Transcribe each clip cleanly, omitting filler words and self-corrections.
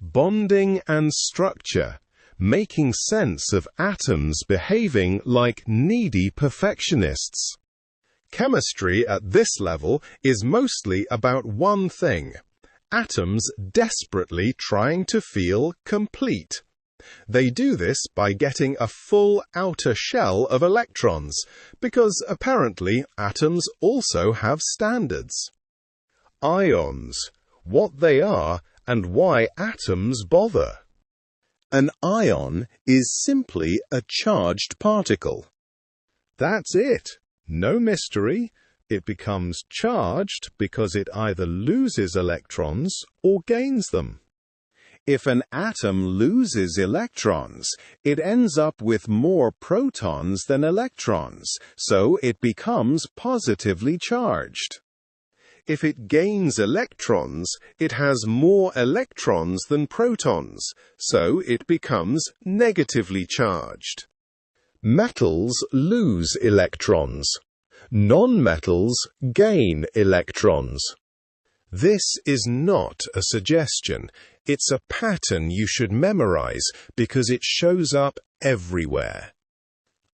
bonding and structure, making sense of atoms behaving like needy perfectionists. Chemistry at this level is mostly about one thing: atoms desperately trying to feel complete. They do this by getting a full outer shell of electrons, because apparently atoms also have standards. Ions, what they are and why atoms bother. An ion is simply a charged particle. That's it. No mystery. It becomes charged because it either loses electrons or gains them. If an atom loses electrons, it ends up with more protons than electrons, so it becomes positively charged. If it gains electrons, it has more electrons than protons, so it becomes negatively charged. Metals lose electrons. Non-metals gain electrons. This is not a suggestion. It's a pattern you should memorize because it shows up everywhere.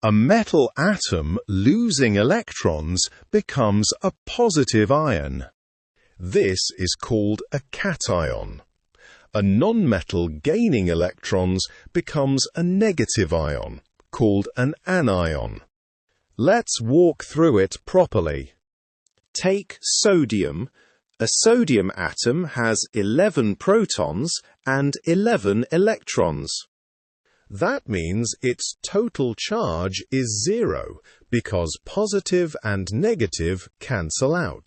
A metal atom losing electrons becomes a positive ion. This is called a cation. A nonmetal gaining electrons becomes a negative ion, called an anion. Let's walk through it properly. Take sodium. A sodium atom has 11 protons and 11 electrons. That means its total charge is 0 because positive and negative cancel out.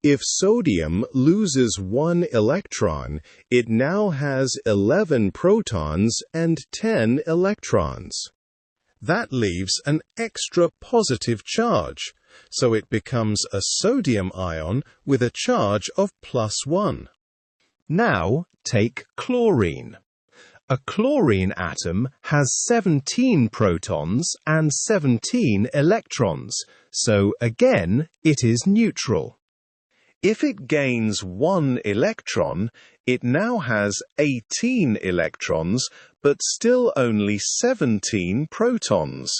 If sodium loses 1 electron, it now has 11 protons and 10 electrons. That leaves an extra positive charge, so it becomes a sodium ion with a charge of +1. Now take chlorine. A chlorine atom has 17 protons and 17 electrons, so again it is neutral. If it gains 1 electron, it now has 18 electrons, but still only 17 protons.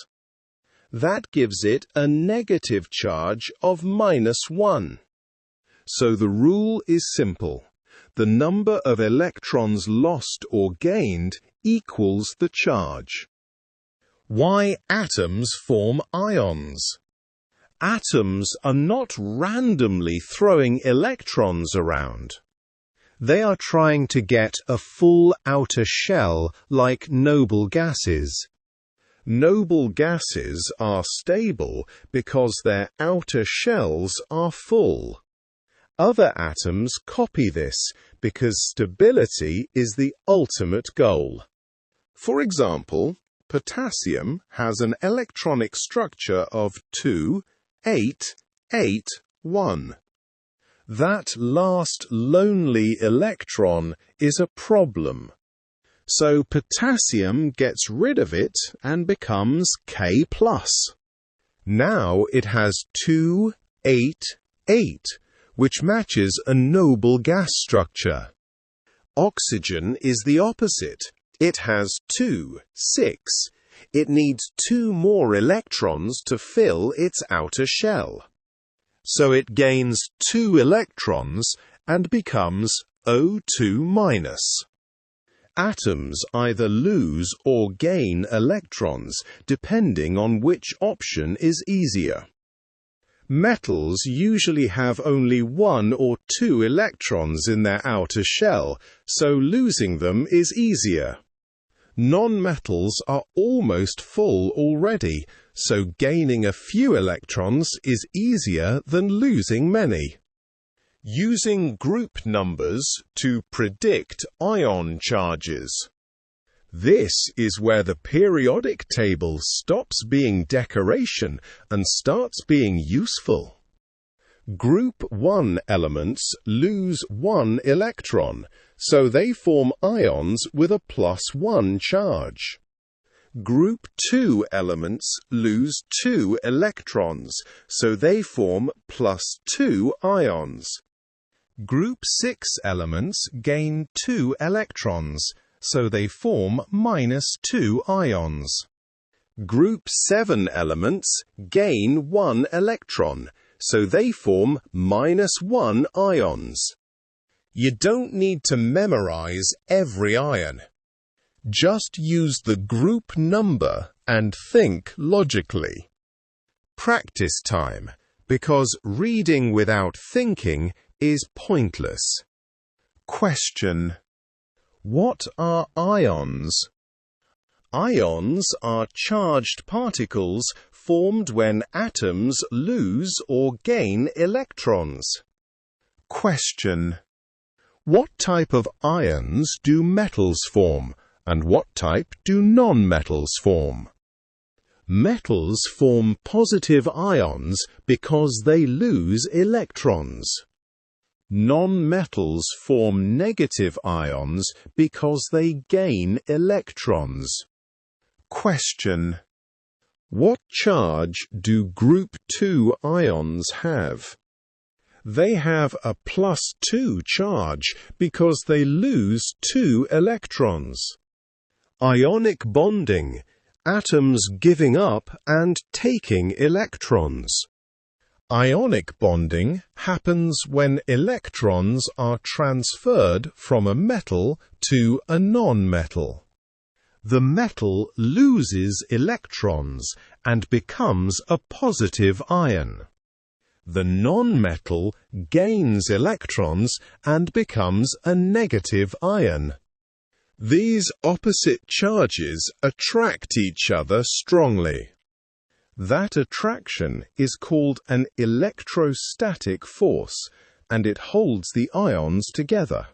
That gives it a negative charge of -1. So the rule is simple. The number of electrons lost or gained equals the charge. Why atoms form ions? Atoms are not randomly throwing electrons around. They are trying to get a full outer shell like noble gases. Noble gases are stable because their outer shells are full. Other atoms copy this because stability is the ultimate goal. For example, potassium has an electronic structure of 2, 8, 8, 1. That last lonely electron is a problem. So potassium gets rid of it and becomes K+. Now it has 2, 8, 8, which matches a noble gas structure. Oxygen is the opposite. It has 2, 6. It needs 2 more electrons to fill its outer shell. So it gains 2 electrons and becomes O2-. Atoms either lose or gain electrons, depending on which option is easier. Metals usually have only 1 or 2 electrons in their outer shell, so losing them is easier. Non-metals are almost full already, so gaining a few electrons is easier than losing many. Using group numbers to predict ion charges. This is where the periodic table stops being decoration and starts being useful. Group 1 elements lose 1 electron, so they form ions with a +1 charge. Group 2 elements lose 2 electrons, so they form +2 ions. Group 6 elements gain 2 electrons, so they form -2 ions. Group 7 elements gain 1 electron, so they form -1 ions. You don't need to memorize every ion. Just use the group number and think logically. Practice time, because reading without thinking is pointless. Question: what are ions? Ions are charged particles formed when atoms lose or gain electrons. Question: what type of ions do metals form, and what type do non-metals form? Metals form positive ions because they lose electrons. Non-metals form negative ions because they gain electrons. Question: what charge do group 2 ions have? They have a +2 charge because they lose 2 electrons. Ionic bonding, atoms giving up and taking electrons. Ionic bonding happens when electrons are transferred from a metal to a non-metal. The metal loses electrons and becomes a positive ion. The non-metal gains electrons and becomes a negative ion. These opposite charges attract each other strongly. That attraction is called an electrostatic force, and it holds the ions together.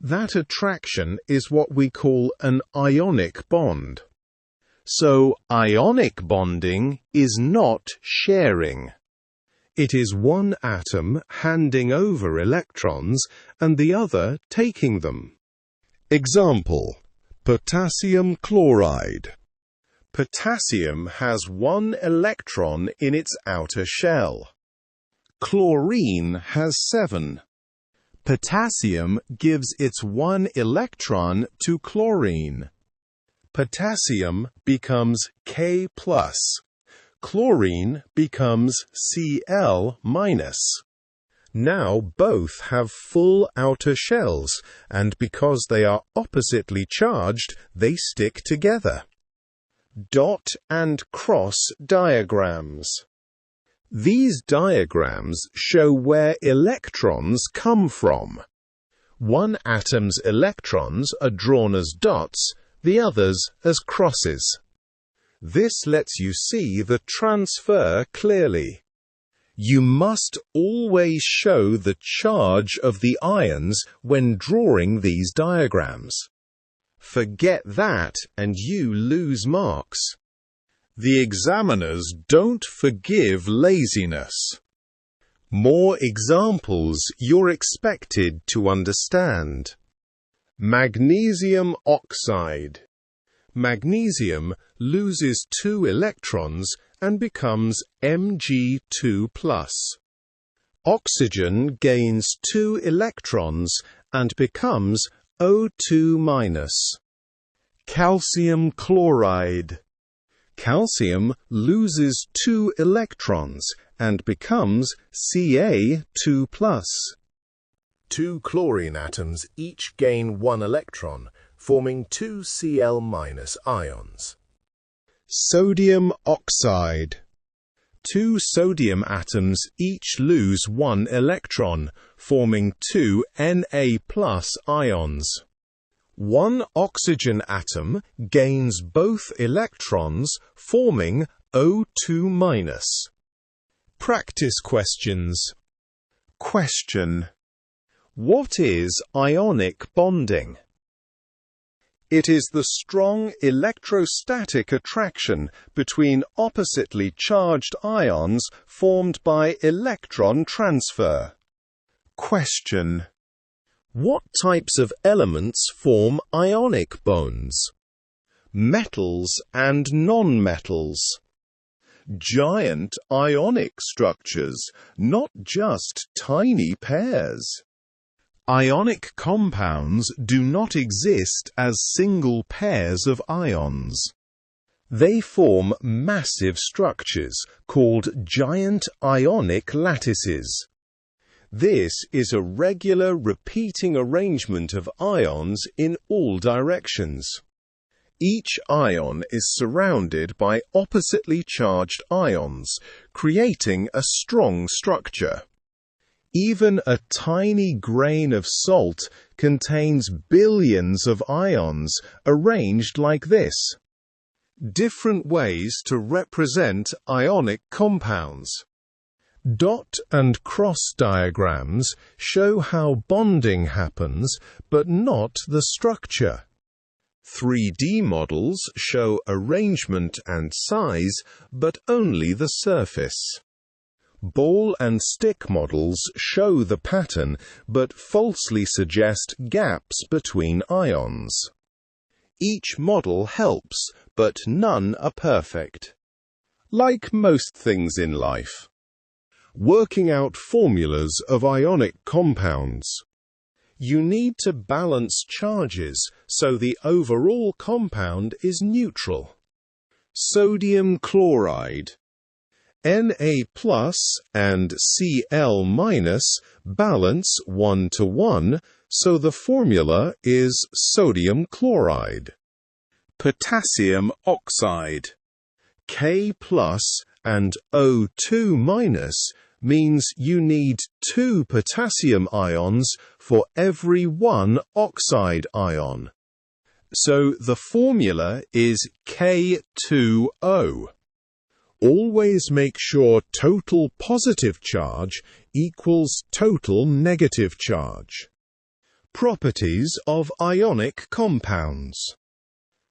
That attraction is what we call an ionic bond. So, ionic bonding is not sharing. It is one atom handing over electrons and the other taking them. Example: potassium chloride. Potassium has 1 electron in its outer shell. Chlorine has 7. Potassium gives its 1 electron to chlorine. Potassium becomes K+. Chlorine becomes Cl-. Now both have full outer shells, and because they are oppositely charged, they stick together. Dot and cross diagrams. These diagrams show where electrons come from. One atom's electrons are drawn as dots, the others as crosses. This lets you see the transfer clearly. You must always show the charge of the ions when drawing these diagrams. Forget that and you lose marks. The examiners don't forgive laziness. More examples you're expected to understand. Magnesium oxide. Magnesium loses 2 electrons and becomes Mg2+. Oxygen gains 2 electrons and becomes O2-. Calcium chloride. Calcium loses 2 electrons and becomes Ca2+. 2 chlorine atoms each gain 1 electron, forming 2 Cl- ions. Sodium oxide. 2 sodium atoms each lose 1 electron, forming 2 Na+ ions. 1 oxygen atom gains both electrons, forming O2-. Practice questions. Question: what is ionic bonding? It is the strong electrostatic attraction between oppositely charged ions formed by electron transfer. Question: what types of elements form ionic bonds? Metals and nonmetals. Giant ionic structures, not just tiny pairs. Ionic compounds do not exist as single pairs of ions. They form massive structures called giant ionic lattices. This is a regular repeating arrangement of ions in all directions. Each ion is surrounded by oppositely charged ions, creating a strong structure. Even a tiny grain of salt contains billions of ions arranged like this. Different ways to represent ionic compounds. Dot and cross diagrams show how bonding happens, but not the structure. 3D models show arrangement and size, but only the surface. Ball and stick models show the pattern, but falsely suggest gaps between ions. Each model helps, but none are perfect. Like most things in life. Working out formulas of ionic compounds. You need to balance charges so the overall compound is neutral. Sodium chloride. Na+ and Cl- balance 1 to 1, so the formula is sodium chloride. Potassium oxide. K+ and O2- means you need 2 potassium ions for every 1 oxide ion. So the formula is K2O. Always make sure total positive charge equals total negative charge. Properties of ionic compounds.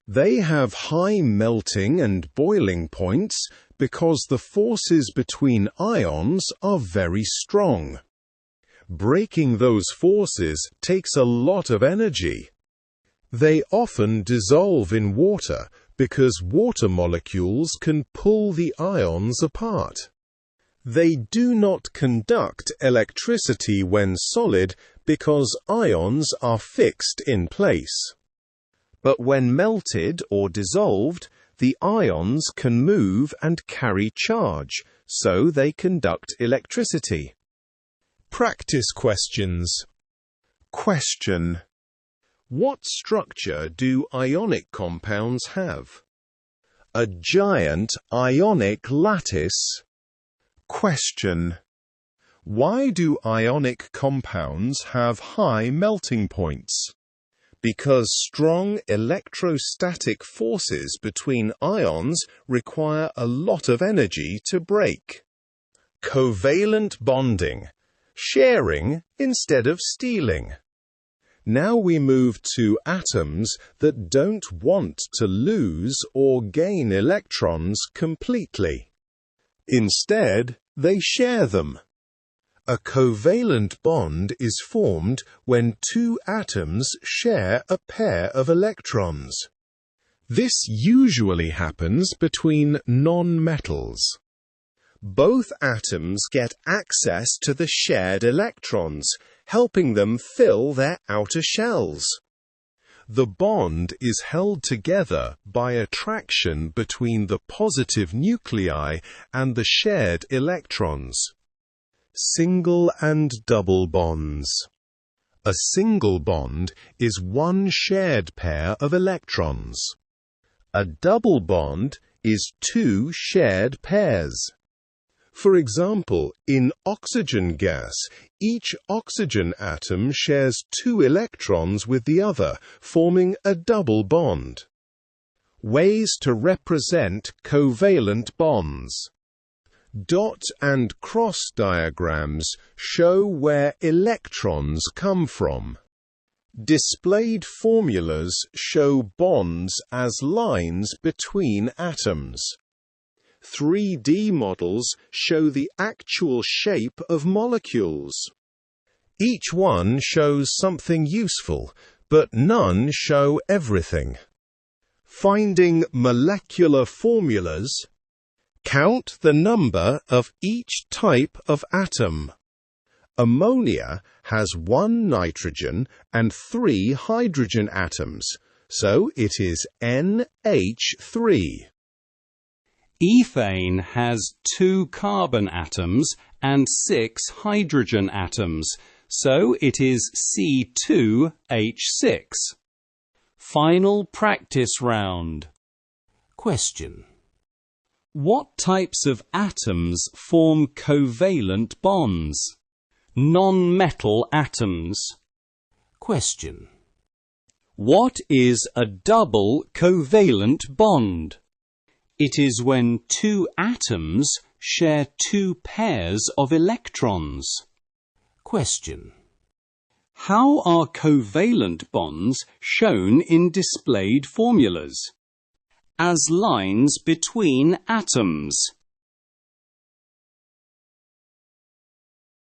They have high melting and boiling points because the forces between ions are very strong. Breaking those forces takes a lot of energy. They often dissolve in water because water molecules can pull the ions apart. They do not conduct electricity when solid because ions are fixed in place. But when melted or dissolved, the ions can move and carry charge, so they conduct electricity. Practice questions. Question: what structure do ionic compounds have? A giant ionic lattice. Question: why do ionic compounds have high melting points? Because strong electrostatic forces between ions require a lot of energy to break. Covalent bonding. Sharing instead of stealing. Now we move to atoms that don't want to lose or gain electrons completely. Instead, they share them. A covalent bond is formed when 2 atoms share a pair of electrons. This usually happens between non-metals. Both atoms get access to the shared electrons, helping them fill their outer shells. The bond is held together by attraction between the positive nuclei and the shared electrons. Single and double bonds. A single bond is 1 shared pair of electrons. A double bond is 2 shared pairs. For example, in oxygen gas, each oxygen atom shares 2 electrons with the other, forming a double bond. Ways to represent covalent bonds. Dot and cross diagrams show where electrons come from. Displayed formulas show bonds as lines between atoms. 3D models show the actual shape of molecules. Each one shows something useful, but none show everything. Finding molecular formulas. Count the number of each type of atom. Ammonia has 1 nitrogen and 3 hydrogen atoms, so it is NH3. Ethane has 2 carbon atoms and 6 hydrogen atoms, so it is C2H6. Final practice round. Question: what types of atoms form covalent bonds? Non-metal atoms. Question: what is a double covalent bond? It is when 2 atoms share 2 pairs of electrons. Question: how are covalent bonds shown in displayed formulas? As lines between atoms.